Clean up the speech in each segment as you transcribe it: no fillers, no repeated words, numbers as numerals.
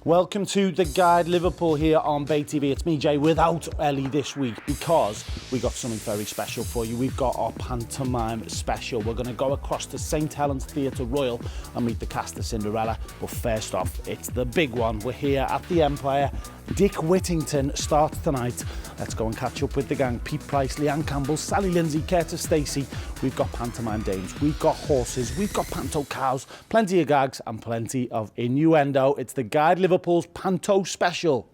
Welcome to The Guide Liverpool here on Bay TV. It's me, Jay, without Ellie this week because we got something very special for you. We've got our pantomime special. We're going to go across to St Helens Theatre Royal and meet the cast of Cinderella. But first off, it's the big one. We're here at the Empire. Dick Whittington starts tonight. Let's go and catch up with the gang. Pete Price, Leanne Campbell, Sally Lindsay, Curtis Stacey. We've got pantomime dames, we've got horses, we've got panto cows, plenty of gags and plenty of innuendo. It's the Guide Liverpool's Panto Special.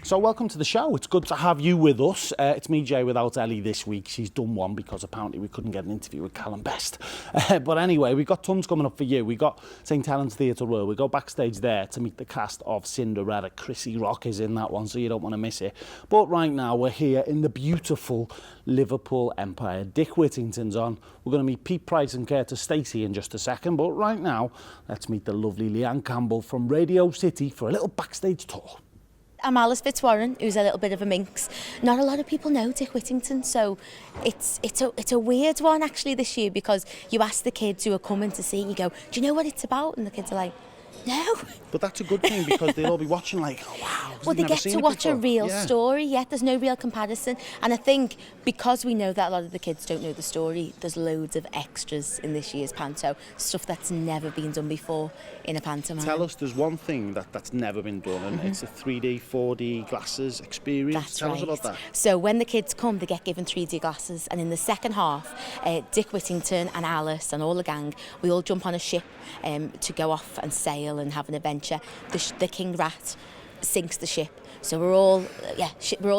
So welcome to the show. It's good to have you with us. It's me, Jay, without Ellie this week. She's done one because apparently we couldn't get an interview with Callum Best. But anyway, we've got tons coming up for you. We got St Helens Theatre Royal. We go backstage there to meet the cast of Cinderella. Chrissy Rock is in that one, so you don't want to miss it. But right now, we're here in the beautiful Liverpool Empire. Dick Whittington's on. We're going to meet Pete Price and Curtis Stacey in just a second. But right now, let's meet the lovely Leanne Campbell from Radio City for a little backstage tour. I'm Alice Fitzwarren, who's a little bit of a minx. Not a lot of people know Dick Whittington, so it's a weird one actually this year, because you ask the kids who are coming to see, you go, do you know what it's about? And the kids are like, no. But that's a good thing, because they'll all be watching like, oh, wow. Well, they get to watch a real story, there's no real comparison. And I think because we know that a lot of the kids don't know the story, there's loads of extras in this year's panto, stuff that's never been done before in a pantomime. Tell us, there's one thing that's never been done, and it's a 3D, 4D glasses experience. Tell us about that. So when the kids come, they get given 3D glasses, and in the second half, Dick Whittington and Alice and all the gang, we all jump on a ship to go off and sail and have an adventure. The King Rat sinks the ship, so we're all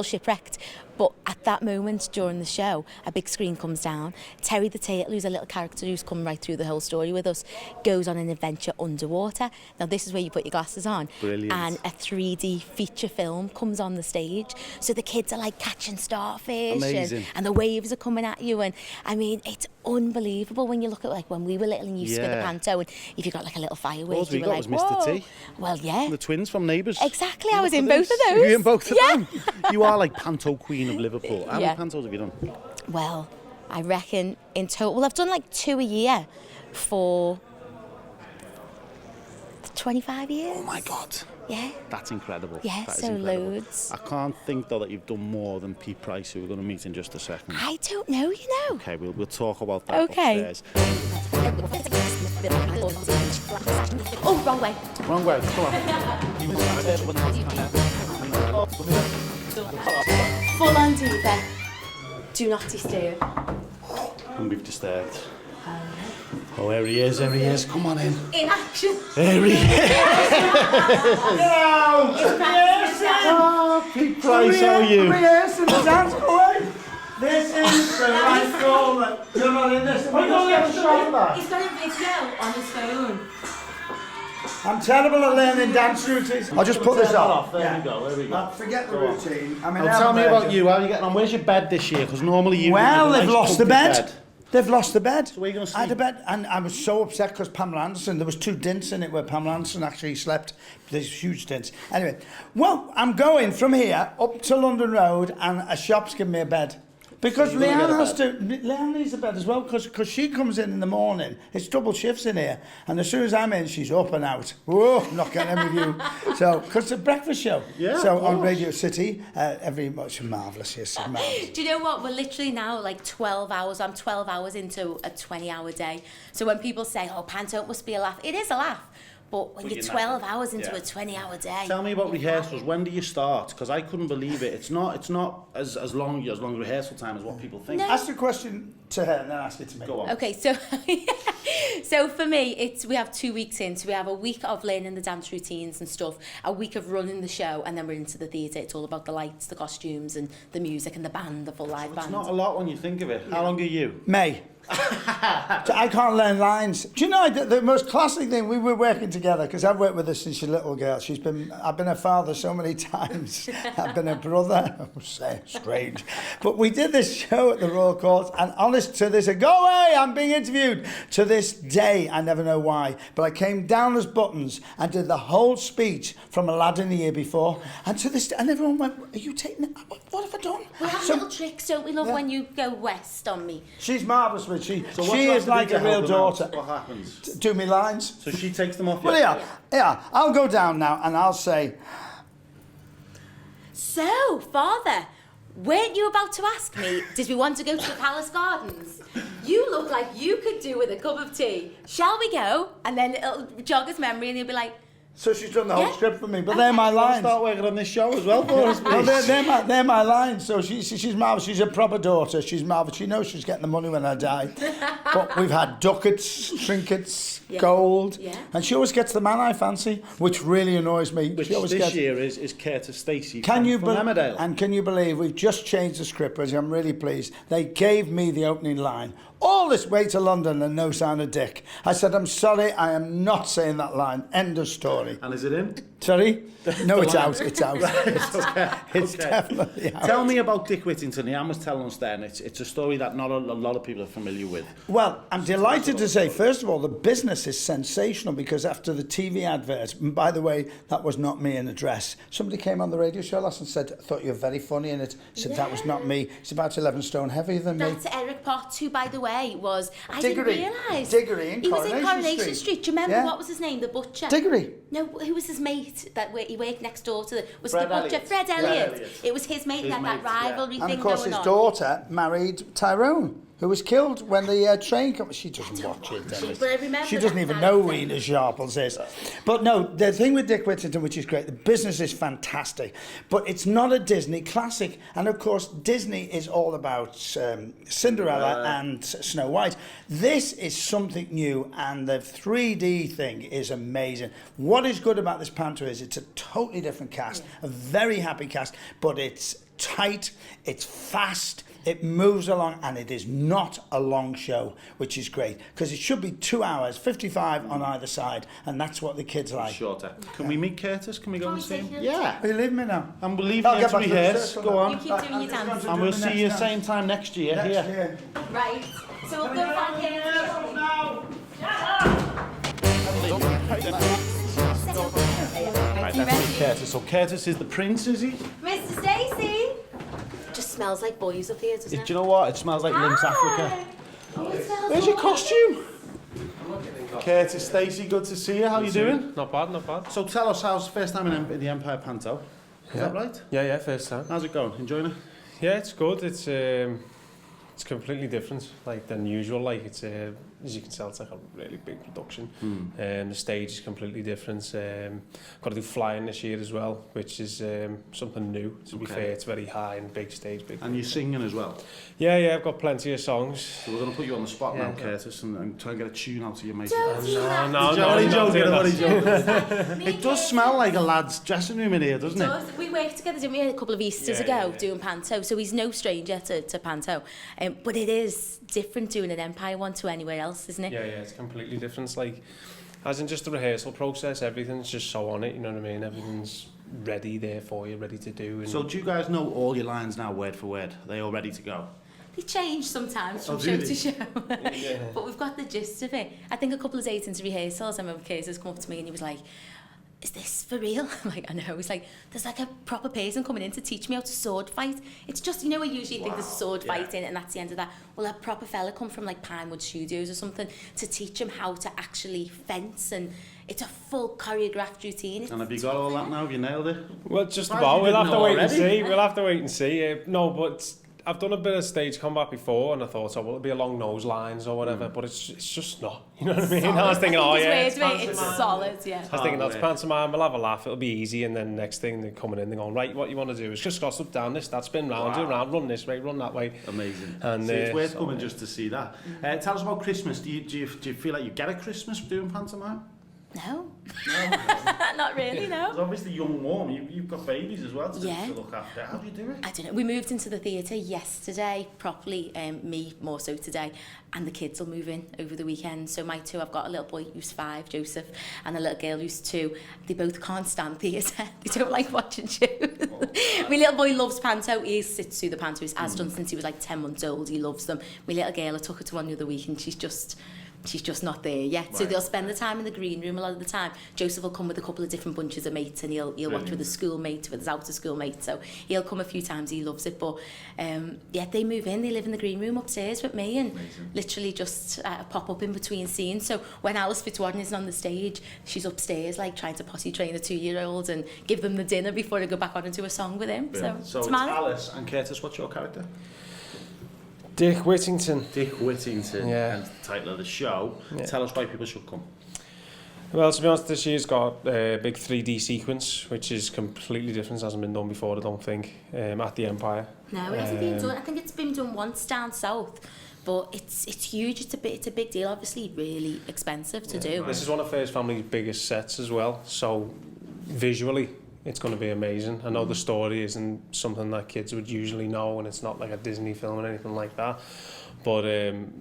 shipwrecked. But at that moment during the show, a big screen comes down. Terry the Turtle, who's a little character who's come right through the whole story with us, goes on an adventure underwater. Now this is where you put your glasses on. Brilliant. And a 3D feature film comes on the stage. So the kids are like catching starfish. Amazing. And the waves are coming at you. And I mean, it's unbelievable when you look at like when we were little and used to go to the panto, and if you got like a little firework, you were like, was Mr. whoa. T. Well, yeah. The twins from Neighbours. Exactly, I was in both of those. You were in both of them? You are like panto queen of Liverpool. How many pantos have you done? Well, I reckon in total, I've done like 2 a year for 25 years. Oh my God. Yeah. That's incredible. Yeah, that so loads. I can't think though that you've done more than Pete Price, who we're going to meet in just a second. I don't know, you know. Okay, we'll talk about that upstairs. Oh, wrong way. Wrong way, come on. Full on diva. Do not disturb. And we've disturbed. Oh, here he is, come on in. In action. There he is. Hello! Oh, Pete Price, how are you? Rehearsing the dance, away. This is the right goal. You're not in this. We're going to get a shot of that. He's got a video on his phone. I'm terrible at learning dance routines. I'll just put this up. There we go. Forget the routine. I mean, Tell me about you. How are you getting on? Where's your bed this year? Because normally you. Well, they've lost the bed. They've lost the bed. So where are you going to sleep? I had a bed, and I was so upset because Pamela Anderson, there was 2 dints in it where Pamela Anderson actually slept. There's huge dints. Anyway, well, I'm going from here up to London Road, and a shop's giving me a bed. Because So Leanne needs a bed as well, because she comes in the morning. It's double shifts in here, and as soon as I'm in, she's up and out. Whoa, not getting in with you. So, because it's a breakfast show. Yeah. So on Radio City, every much marvellous. Yes, marvellous. Do you know what? We're literally now like 12 hours. I'm 12 hours into a 20-hour day. So when people say, "Oh, panto must be a laugh," it is a laugh. But when you're 12 hours into a 20-hour day... Tell me about rehearsals. When do you start? Because I couldn't believe it. It's not as long rehearsal time as what people think. No. Ask the question to her and then ask it to me. Go on. Okay, so so for me, we have 2 weeks in. So we have a week of learning the dance routines and stuff, a week of running the show, and then we're into the theatre. It's all about the lights, the costumes, and the music, and the band, the full live band. It's not a lot when you think of it. How long are you? May. I can't learn lines. Do you know the most classic thing? We were working together because I've worked with her since she's a little girl. I've been her father so many times. I've been her brother. I was saying strange, but we did this show at the Royal Court, and honest to this, go away! I'm being interviewed. To this day, I never know why, but I came down as Buttons and did the whole speech from Aladdin the year before, and to this, and everyone went, "Are you taking it? What have I done?" We have little tricks, don't we, love, when you go west on me? She's marvellous, but she So is like a real daughter. What happens? Do me lines. So she takes them off. Well, yeah. I'll go down now and I'll say. So, Father, weren't you about to ask me, did we want to go to the Palace Gardens? You look like you could do with a cup of tea. Shall we go? And then it'll jog his memory and he'll be like, So she's done the whole script for me, but Okay. they're my lines. Start working on this show as well for us, No, please. they're my lines. So she's marvellous. She's a proper daughter. She's marvellous. She knows she's getting the money when I die. But we've had ducats, trinkets, gold, and she always gets the man I fancy, which really annoys me. Which she always this gets. year is Curtis Stacey Can from, you from Emmerdale. And can you believe we've just changed the script, which I'm really pleased. They gave me the opening line. All this way to London and no sign of Dick. I said, I'm sorry, I am not saying that line. End of story. And is it in? Sorry? No, it's out. It's out. Okay. It's definitely out. Tell me about Dick Whittington. He was telling us then. It's a story that not a lot of people are familiar with. Well, I'm delighted to say, first of all, the business is sensational because after the TV advert, and by the way, that was not me in a dress. Somebody came on the radio show last and said, I thought you were very funny in it. I said, that was not me. It's about 11 stone heavier than me. that's Eric Part 2, by the way, was... I Diggory. didn't realise. Diggory in He was Coronation in Coronation Street. Street. Do you remember, Yeah. what was his name, the butcher? Diggory. No, who was his mate he worked next door to? Was Fred the butcher? Elliott. Fred Fred Elliott. Elliott. It was his mate, His that mate, rivalry And thing of course, going his on. daughter married Tyrone, who was killed when the train came. She doesn't watch it. But I remember She doesn't that even know character. Rena Sharples is. But no, the thing with Dick Whittington, which is great, the business is fantastic. But it's not a Disney classic. And of course, Disney is all about Cinderella and Snow White. This is something new, and the 3D thing is amazing. What is good about this Panto is it's a totally different cast, a very happy cast, but it's tight, it's fast, it moves along, and it is not a long show, which is great because it should be 2 hours, 55 on either side, and that's what the kids like. Shorter. Can we meet Curtis? Can we go Can and we see take him? him? Yeah. Are you leaving me now? And we'll leave I'll you get to back to the rehearse. circle Go now. on. You keep doing your dance. And we'll see you same time next year Next here. year. Right. So we'll go down here. Right, You let's ready? meet Curtis. So Curtis is the prince, is he? Mr. Stacey. Just smells like boys up here, doesn't Do it? you know what? It smells like Lynx Africa. Oh, it smells Where's your good. costume? Curtis Stacey, good to see you. How you doing? Not bad, not bad. So tell us, how's the first time in the Empire Panto? Is that right? Yeah, first time. How's it going? Enjoying it? Yeah, it's good. It's completely different, like than usual. Like it's as you can tell, it's like a really big production. The stage is completely different. Got to do flying this year as well, which is something new. To be fair, it's very high and big stage, big. And you're singing as well. Yeah, I've got plenty of songs. So we're going to put you on the spot now, Curtis, and try and get a tune out to your mate. Don't do that. No, Only joking, no, only that's- joking. Me It and does Kate- smell like a lad's dressing room in here, doesn't it? does. We worked together, didn't we, a couple of Easters ago, doing Panto, so he's no stranger to Panto. But it is different doing an Empire one to anywhere else, isn't it? Yeah, it's completely different. It's like, as in just the rehearsal process, everything's just so on it. You know what I mean? Everything's ready there for you, ready to do. And So do you guys know all your lines now, word for word? Are they all ready to go? They change sometimes from Oh, show do to they? show. But we've got the gist of it. I think a couple of days into rehearsals, I remember Curtis come up to me and he was like, is this for real? I'm like, I know. He's like, there's like a proper person coming in to teach me how to sword fight. It's just, you know, we usually think there's sword fighting and that's the end of that. Well, a proper fella come from like Pinewood Studios or something to teach him how to actually fence, and it's a full choreographed routine. It's And have you got all that now? Have you nailed it? well, just Surprised about. you We'll have didn't to wait and already. see. We'll have to wait and see. No, but I've done a bit of stage combat before, and I thought, oh, will it be along those lines or whatever? But it's just not. You know what I mean? I was thinking, oh yeah, it's solid, yeah. I was thinking that's pantomime. We'll have a laugh. It'll be easy, and then next thing they're coming in, they're going right. What you want to do is just gossip down this, that spin round, do round, run this way, run that way. Amazing. And So it's worth so, coming just to see that. Tell us about Christmas. Do you feel like you get a Christmas doing pantomime? No. Not not really, no. There's obviously young mum. You've got babies as well to Yeah. look after. How do you do it? I don't know. We moved into the theatre yesterday, properly, me more so today, and the kids will move in over the weekend. So my two, I've got a little boy who's 5, Joseph, and a little girl who's 2. They both can't stand theatre. They don't like watching shows. My little boy loves Panto. He sits through the Panto. He's has done since he was like 10 months old. He loves them. My little girl, I took her to one the other week, and she's just not there yet. Right. So they'll spend the time in the green room a lot of the time. Joseph will come with a couple of different bunches of mates, and he'll watch with a schoolmate, with his outer schoolmate. So he'll come a few times. He loves it. But yeah, they move in. They live in the green room upstairs with me, and literally just pop up in between scenes. So when Alice Fitzwarden isn't on the stage, she's upstairs like trying to potty train a 2-year-old and give them the dinner before they go back on and do a song with him. Yeah. So it's manic. Alice and Curtis. What's your character? Dick Whittington. Dick Whittington. Yeah. And the title of the show. Yeah. Tell us why people should come. Well, to be honest, this year's got a big 3D sequence, which is completely different. It hasn't been done before, I don't think, at the Empire. No, it hasn't been done. I think it's been done once down south, but it's huge. It's a big deal. Obviously, really expensive to do. This is one of First Family's biggest sets as well. So visually, it's going to be amazing. I know the story isn't something that kids would usually know, and it's not like a Disney film or anything like that. But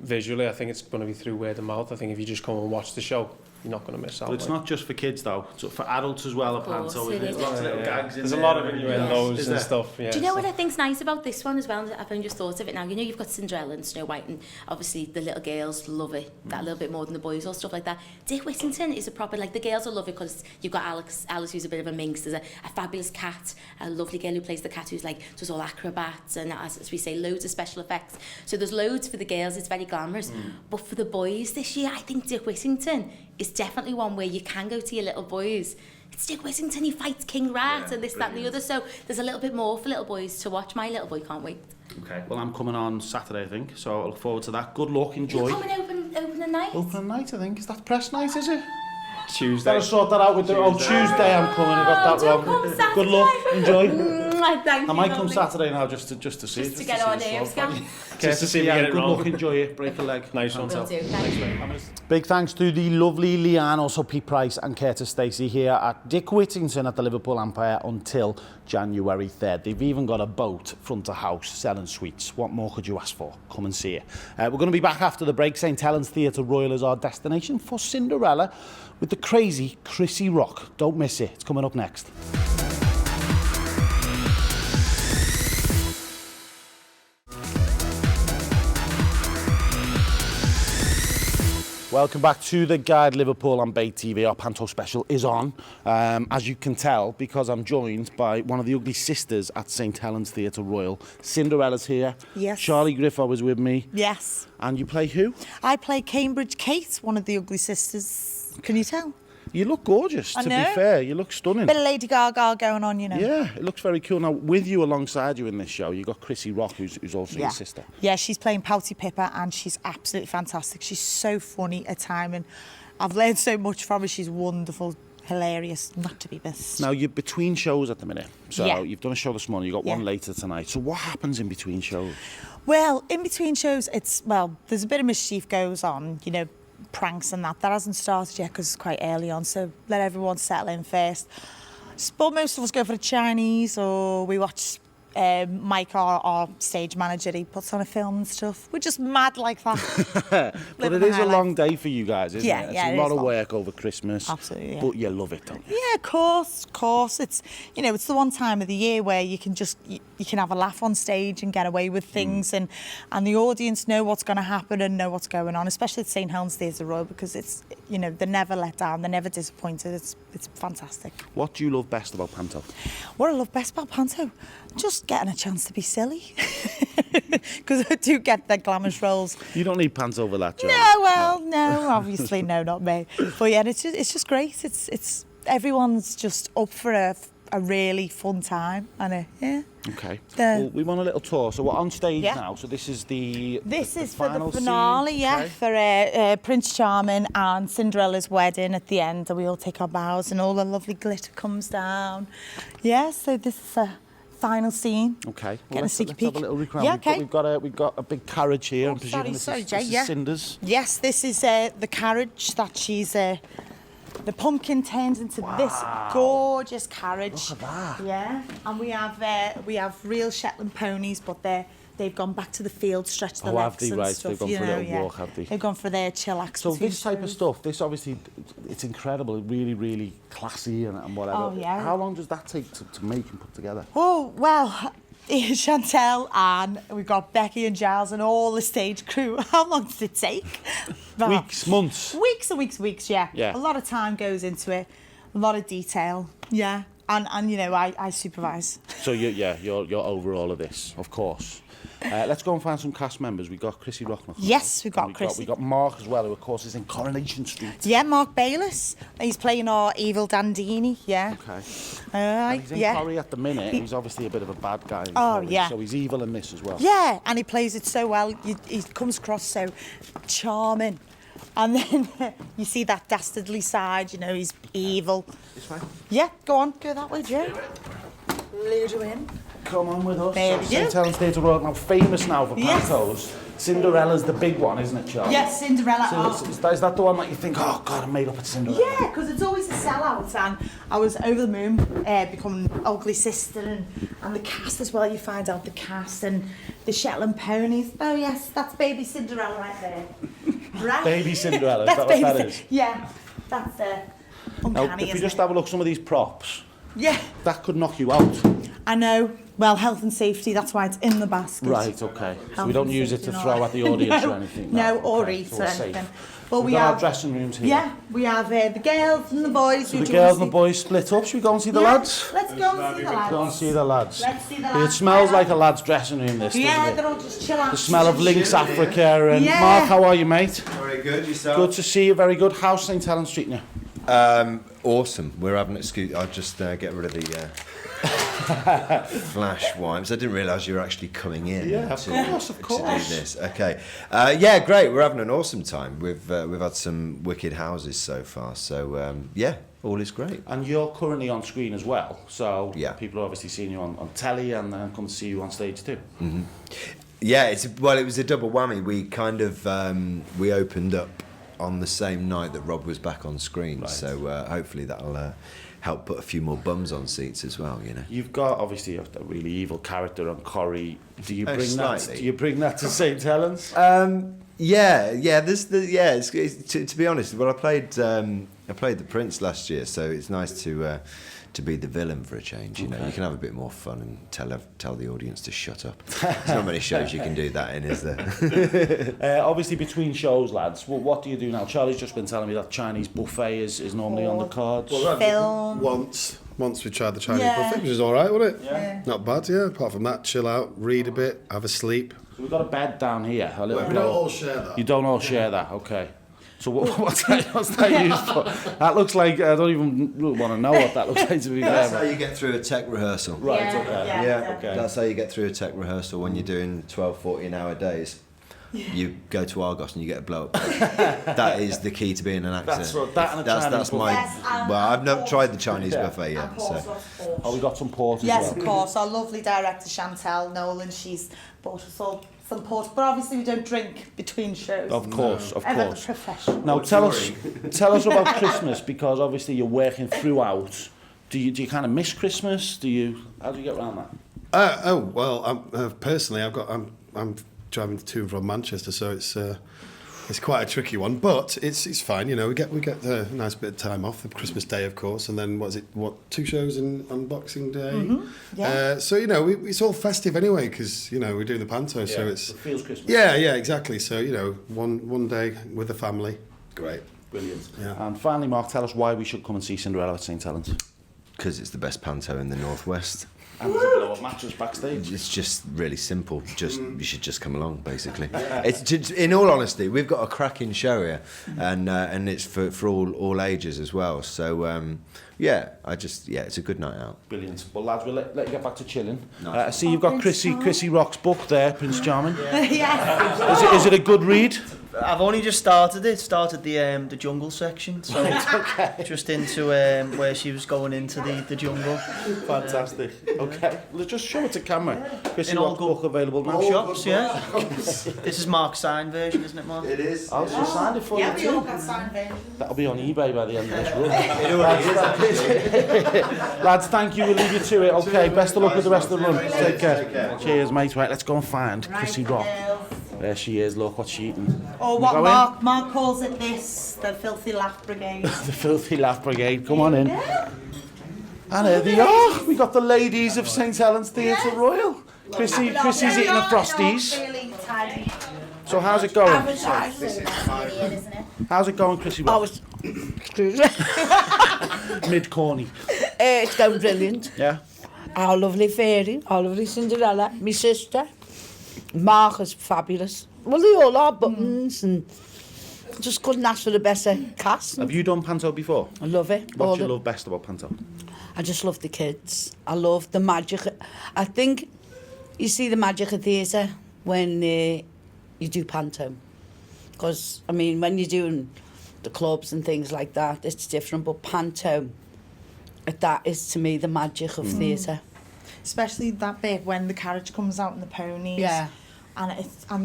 visually, I think it's going to be through word of mouth. I think if you just come and watch the show, you're not going to miss out. But it's not just for kids though, it's for adults as well. Panto, there's lots of little gags in there. There's a lot of innuendos and stuff. Yeah, do you know what I think's nice about this one as well? I've only just thought of it now. You know, you've got Cinderella and Snow White, and obviously the little girls love it that little bit more than the boys or stuff like that. Dick Whittington is a proper, like, the girls will love it because you've got Alice who's a bit of a minx. There's a fabulous cat, a lovely girl who plays the cat who's like does all acrobats and, as we say, loads of special effects. So there's loads for the girls. It's very glamorous. But for the boys this year, I think Dick Whittington is definitely one where you can go to your little boys. It's Dick Whittington, he fights King Rat and this, that and the other. So there's a little bit more for little boys to watch. My little boy can't wait. Okay, well, I'm coming on Saturday, I think, so I look forward to that. Good luck, enjoy. You're coming open night? Open night, I think. Is that press night, is it? Tuesday. Gotta sort that out with the... Oh, Tuesday I'm coming, I got that wrong. Good luck, enjoy. Thank I you, might come lovely. Saturday now just to see. Just to get our nerves going. Just to see, yeah, good luck, enjoy it, break a leg. Nice one, Will do, thank you. Big thanks to the lovely Leanne, also Pete Price and Curtis Stacey here at Dick Whittington at the Liverpool Empire until January 3rd. They've even got a boat front of house selling sweets. What more could you ask for? Come and see it. We're going to be back after the break. St Helens Theatre Royal is our destination for Cinderella with the crazy Chrissy Rock. Don't miss it. It's coming up next. Welcome back to The Guide Liverpool on Bay TV. Our Panto special is on, as you can tell, because I'm joined by one of the ugly sisters at St Helens Theatre Royal. Cinderella's here. Yes. Charlie Griffo is with me. Yes. And you play who? I play Cambridge Kate, one of the ugly sisters. Can you tell? You look gorgeous, to be fair. You look stunning. Bit of Lady Gaga going on, you know. Yeah, it looks very cool. Now, with you alongside you in this show, you've got Chrissy Rock, who's also your sister. Yeah, she's playing Pouty Pippa, and she's absolutely fantastic. She's so funny at time, and I've learned so much from her. She's wonderful, hilarious, not to be missed. Now, you're between shows at the minute. So Yeah. you've done a show this morning, you've got one later tonight. So what happens in between shows? Well, in between shows, there's a bit of mischief goes on, you know, pranks and that hasn't started yet because it's quite early on, so let everyone settle in first. But most of us go for a Chinese, or we watch Mike, our stage manager, he puts on a film and stuff. We're just mad like that. But it is a long day for you guys, isn't it? It's Yeah, a lot of work over Christmas. Absolutely, yeah. But you love it, don't you? Yeah, of course. It's, you know, it's the one time of the year where you can just you can have a laugh on stage and get away with things, and the audience know what's going to happen and know what's going on, especially at St Helens Theatre Royal, because it's, you know, they're never let down, they're never disappointed. It's fantastic. What do you love best about Panto? What I love best about Panto? Just getting a chance to be silly. Because I do get the glamorous roles. You don't need Panto over that, Joe. No, obviously, no, not me. But yeah, it's just great. It's everyone's just up for a really fun time, and Okay. Well, we want a little tour, so we're on stage now. So this is the for the finale, scene. for Prince Charming and Cinderella's wedding at the end, and we all take our bows, and all the lovely glitter comes down. Yeah, so this is a final scene. Okay. Well, let's have a little look around. Yeah, okay. We've got a big carriage here. I'm presuming sorry, this Jay, is Cinder's. Yes, this is the carriage that she's The pumpkin turns into this gorgeous carriage. Look at that. Yeah, and we have real Shetland ponies, but they've gone back to the field, stretched the Oh, have legs they? and Right, stuff. they've gone you for a know, little walk, have they? They've gone for their chillax. So between this type of shows. stuff, this obviously, it's incredible, really, really classy and whatever. Oh, yeah. How long does that take to make and put together? Oh, well, Chantel and we've got Becky and Giles and all the stage crew. How long does it take? Weeks, months? Weeks and weeks, yeah. Yeah. A lot of time goes into it, a lot of detail, yeah. And you know, I supervise. So you're over all of this, of course. Let's go and find some cast members. We got Chrissy Rockman. Yes, we've got We Chrissy. got Mark as well, who of course is in Coronation Street. Yeah, Mark Bayliss. He's playing our evil Dandini, yeah. Okay. And he's in yeah. Corrie at the minute. He's obviously a bit of a bad guy. In Oh, Corrie, yeah. So he's evil in this as well. Yeah, and he plays it so well. He comes across so charming. And then you see that dastardly side, you know, he's evil. This way. Yeah, go on, go that way, Joe. Lead you in. Come on with us. There we St. go. Helens Theatre Royal, now famous now for Yes. pantos. Cinderella's the big one, isn't it, Charlie? Yes, Cinderella. So is that the one that you think, oh God, I made up at Cinderella? Yeah, because it's always a sellout, and I was over the moon becoming ugly sister, and the cast as well. You find out the cast and the Shetland ponies. Oh yes, that's baby Cinderella right there. Right? Baby Cinderella, is That's that what that baby is? Yeah, that's Now, uncanny. if you isn't just it? have a look at some of these props, Yeah, that could knock you out. I know. Well, health and safety. That's why it's in the basket. Right, okay. So Health we don't and use it to safety, throw no. at the audience No, or anything? no, or okay, eat so or we're anything. safe. But We've we got our have dressing rooms here. Yeah, we have the girls and the boys. So who the do you wanna girls and the see? boys split up. Should we go and see the Yeah, lads? Let's go and see the lads. Go and see the lads. Let's see the It lads. smells like a lad's dressing room, this, Yeah, doesn't they're it? all just chill out. The smell of Lynx Africa and... Yeah. Mark, how are you, mate? Very good, yourself? Good to see you, very good. How's St. Helens Street now? Awesome. We're having an excuse. I'll just get rid of the flash wipes. I didn't realise you were actually coming in. Yeah, of course, of To course. do this. Okay. Yeah, great. We're having an awesome time. We've had some wicked houses so far. So yeah, all is great. And you're currently on screen as well, so Yeah. people are obviously seeing you on telly and then come to see you on stage too. Yeah, it was a double whammy. We kind of we opened up on the same night that Rob was back on screen. Right. So hopefully that'll help put a few more bums on seats as well. You know. You've got obviously a really evil character on Corrie. Do you Oh, bring that? slightly. Do you bring that to St. Helens? Yeah. To be honest, well, I played the Prince last year, so it's nice to be the villain for a change. You know, you can have a bit more fun and tell the audience to shut up. There's not many shows you can do that in, is there? Obviously, between shows, lads, what do you do now? Charlie's just been telling me that Chinese buffet is normally on the cards. Film. Once we tried the Chinese Yeah. buffet, which was all right, wasn't it? Yeah. Not bad, yeah. Apart from that, chill out, read a bit, have a sleep. So we've got a bed down here. A little We don't all share that. You don't all share that, okay. So what's that used for? That looks like, I don't even want to know what that looks like, to be That's fair. how you get through a tech rehearsal. Right, Yeah, okay. yeah. Okay. That's how you get through a tech rehearsal when you're doing 12, 14-hour days. You go to Argos and you get a blow up. That is the key to being an actor. That's what- that and a Chinese that's my. Yes, and well, I've not tried the Chinese Yeah. buffet yet, so. Oh, we got some port as Yes, well. of course. Our lovely director Chantel Nolan, she's bought us all some port, but obviously we don't drink between shows. Of course, of Ever course. professional. Now tell us about Christmas, because obviously you're working throughout. Do you kind of miss Christmas? How do you get around that? Well, personally, I'm driving to and from Manchester, so it's quite a tricky one, but it's fine. You know, we get a nice bit of time off. The Christmas Day, of course, and then 2 shows on Boxing Day. Yeah. So you know, it's all festive anyway, because you know we're doing the Panto, so It it's feels Christmas. yeah, exactly. So you know, one day with the family, great. Brilliant. Yeah. And finally, Mark, tell us why we should come and see Cinderella at St. Helens. Because it's the best panto in the Northwest. And there's a blow-up mattress backstage. It's just really simple. You should just come along, basically. In all honesty, we've got a cracking show here, and it's for all ages as well. So it's a good night out. Brilliant. Well, lads, we'll let you get back to chilling. Nice. I see you've got Chrissy Rock's book there, Prince Charming. Yes. Is it a good read? I've only just started the jungle section, so just into where she was going into the jungle. Fantastic. Okay, let's just show it to camera. Chrissy In all Rock good- book available now. shops, yeah. This is Mark's signed version, isn't it, Mark? It is. I'll just sign it for you too. got signed versions. That'll be on eBay by the end of this run. Lads, thank you. We'll leave you to it. Okay, best of luck with the rest of the run. Take care. Cheers, mate. Right, let's go and find Chrissy Rock. There she is. Look what's she eating. Oh, We what go Mark calls it this, the filthy laugh brigade. The Filthy Laugh Brigade. Come on in. And here they are. We got the ladies of St Helens Theatre Royal. Chrissy's eating a Frosties. So how's it going? How's it going, Chrissy Rock? Excuse me. Mid-corny. It's going brilliant. Yeah? Our lovely fairy, our lovely Cinderella, my sister. Mark is fabulous. Well, they all are buttons and just couldn't ask for a better cast. Have you done Panto before? I love it. What do you love best about Panto? I just love the kids. I love the magic. I think you see the magic of theatre when you do Panto. Because, I mean, when you're doing the clubs and things like that, it's different. But Panto, that is to me the magic of theatre. Especially that bit when the carriage comes out and the ponies. Yeah. And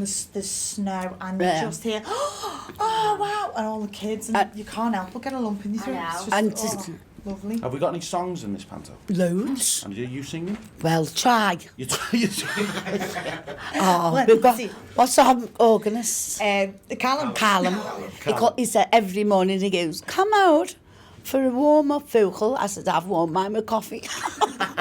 there's snow and Yeah. you just hear, oh wow, and all the kids, and you can't help but get a lump in your throat. It's just, And lovely. Have we got any songs in this Panto? loads. And are you singing? Well, try. You singing? Oh, Let's we've got, see. what's our organist? Callum. He said every morning he goes, come out for a warm-up vocal. I said, I've warmed mine with coffee.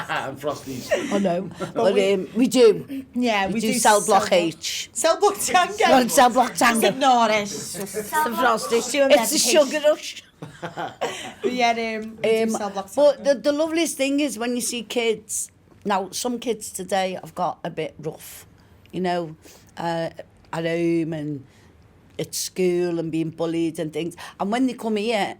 And Frosties. I know. But we do. Yeah, We do cell block H. Cell block tango. Not cell block Just tango. ignore it. It's the sugar rush. But yeah, we do cell block But tango. the loveliest thing is when you see kids. Now, some kids today have got a bit rough, you know, at home and at school and being bullied and things. And when they come here,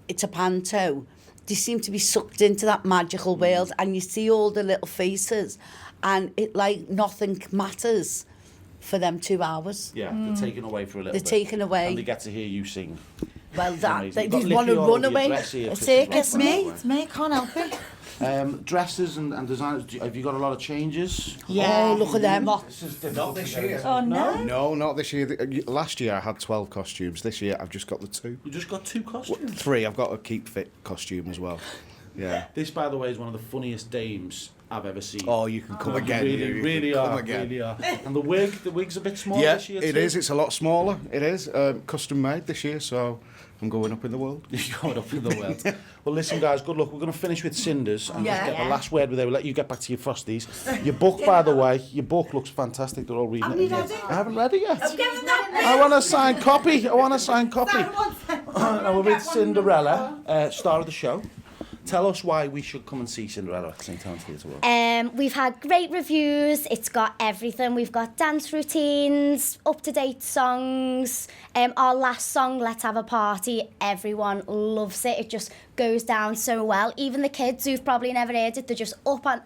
it's a Panto. They seem to be sucked into that magical world, and you see all the little faces, and it like nothing matters for them 2 hours. Yeah, they're taken away for a little They're bit. taken away. And they get to hear you sing. Well, that Amazing. they You've got want to Lippy all run over your away. dress here, A Chrissy. circus, It's me. It's me. Can't help it. Dresses and designers, have you got a lot of changes? Yeah. Oh, look at them. This is difficult. Not this year. Oh no. No, not this year. Last year I had 12 costumes. This year I've just got the 2. You just got 2 costumes? 3. I've got a keep fit costume as well. Yeah. This, by the way, is one of the funniest dames I've ever seen. Oh, you can come again. Really, you really can come are, again. really are. And the wig's a bit smaller Yeah, this year it too. is. It's a lot smaller. It is. Custom made this year, so I'm going up in the world. You're going up in the world. Well, listen, guys, good luck. We're going to finish with Cinders and just get the last word with it. We'll let you get back to your Frosties. Your book, by the way, your book looks fantastic. They're all reading it. I haven't read it yet. I want a signed copy. Now we're with Cinderella, star of the show. Tell us why we should come and see Cinderella at St Helens Theatre Royal. We've had great reviews. It's got everything. We've got dance routines, up-to-date songs. Our last song, Let's Have a Party, everyone loves it. It just goes down so well. Even the kids who've probably never heard it, they're just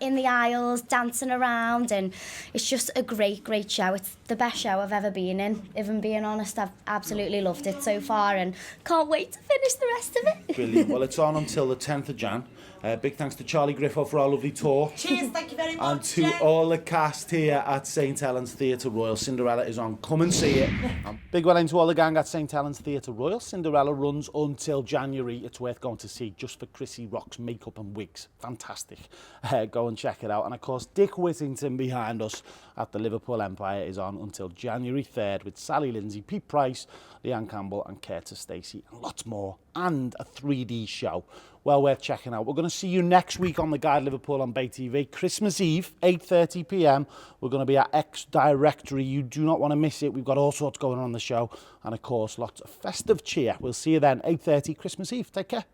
in the aisles, dancing around, and it's just a great, great show. It's the best show I've ever been in. If I'm being honest, I've absolutely loved it so far and can't wait to finish the rest of it. Brilliant. Well, it's on until the 10th of Jan. Big thanks to Charlie Griffo for our lovely tour. Cheers, thank you very much. And to all the cast here at St Helens Theatre Royal. Cinderella is on. Come and see it. Big well into all the gang at St Helens Theatre Royal. Cinderella runs until January. It's worth going to see just for Chrissy Rock's makeup and wigs. Fantastic. Go and check it out. And of course, Dick Whittington behind us at the Liverpool Empire is on until January 3rd with Sally Lindsay, Pete Price, Leanne Campbell and Curtis Stacey and lots more. And a 3D show. Well worth checking out. We're going to see you next week on The Guide Liverpool on Bay TV. Christmas Eve, 8:30 p.m. We're going to be at X Directory. You do not want to miss it. We've got all sorts going on the show. And of course, lots of festive cheer. We'll see you then, 8:30 Christmas Eve. Take care.